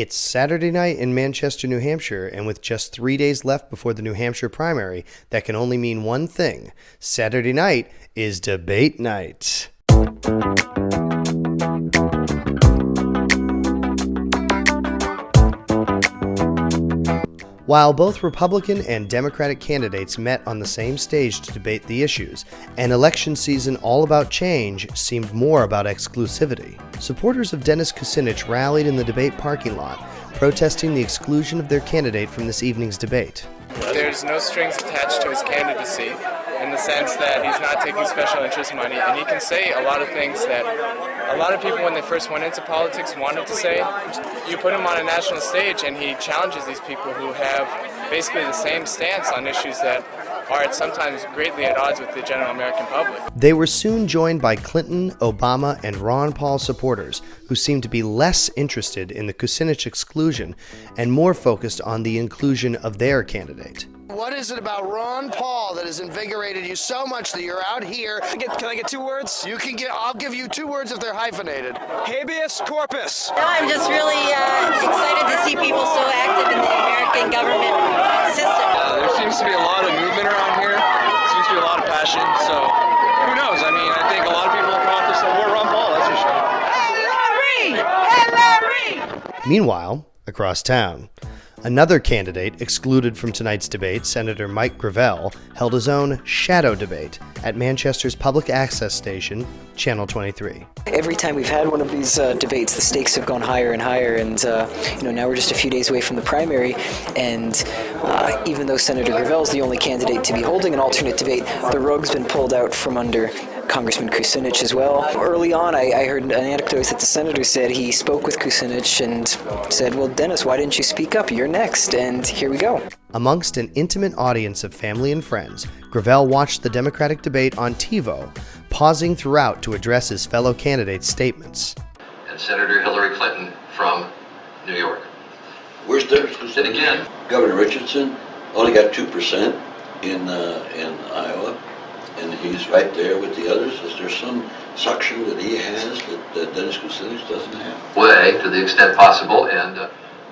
It's Saturday night in Manchester, New Hampshire, and with just 3 days left before the New Hampshire primary, that can only mean one thing. Saturday night is debate night. While both Republican and Democratic candidates met on the same stage to debate the issues, an election season all about change seemed more about exclusivity. Supporters of Dennis Kucinich rallied in the debate parking lot, protesting the exclusion of their candidate from this evening's debate. There's no strings attached to his candidacy in the sense that he's not taking special interest money, and he can say a lot of things that a lot of people when they first went into politics wanted to say. You put him on a national stage and he challenges these people who have basically the same stance on issues that are sometimes greatly at odds with the general American public. They were soon joined by Clinton, Obama, and Ron Paul supporters who seemed to be less interested in the Kucinich exclusion and more focused on the inclusion of their candidate. What is it about Ron Paul that has invigorated you so much that you're out here? Can I get 2 words? I'll give you 2 words if they're hyphenated. Habeas corpus. No, I'm just really excited to see people so active in the American government system. There seems to be a lot of movement around here. There seems to be a lot of passion, so who knows? I mean, I think a lot of people will come out to support Ron Paul, that's for sure. Hillary! Meanwhile, across town, another candidate excluded from tonight's debate, Senator Mike Gravel, held his own shadow debate at Manchester's public access station, Channel 23. Every time we've had one of these debates, the stakes have gone higher and higher, and now we're just a few days away from the primary, and even though Senator Gravel is the only candidate to be holding an alternate debate, the rug's been pulled out from under Congressman Kucinich as well. Early on, I heard an anecdote that the senator said he spoke with Kucinich and said, well, Dennis, why didn't you speak up? You're next. And here we go. Amongst an intimate audience of family and friends, Gravel watched the Democratic debate on TiVo, pausing throughout to address his fellow candidates' statements. And Senator Hillary Clinton from New York. Where's Dennis Kucinich? And again, Governor Richardson only got 2% in Iowa. And he's right there with the others. Is there some suction that he has that Dennis Kucinich doesn't have? way to the extent possible, and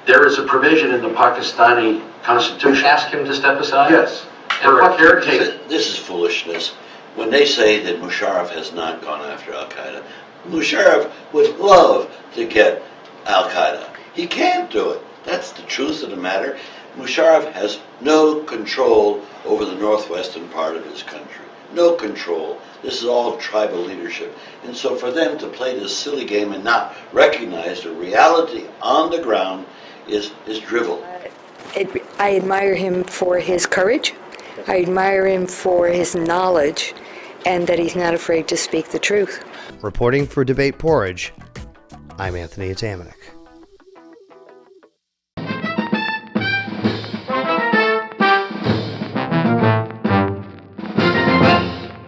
there is a provision in the Pakistani constitution. ask him to step aside? Yes. For a caretaker. This is foolishness. When they say that Musharraf has not gone after Al-Qaeda, Musharraf would love to get Al-Qaeda. He can't do it. That's the truth of the matter. Musharraf has no control over the northwestern part of his country. No control. This is all tribal leadership. And so for them to play this silly game and not recognize the reality on the ground is drivel. I admire him for his courage. I admire him for his knowledge and that he's not afraid to speak the truth. Reporting for Debate Porridge, I'm Anthony Atamanuik.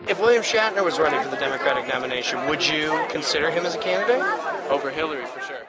If William Shatner was running for the Democratic nomination, would you consider him as a candidate? Over Hillary, for sure.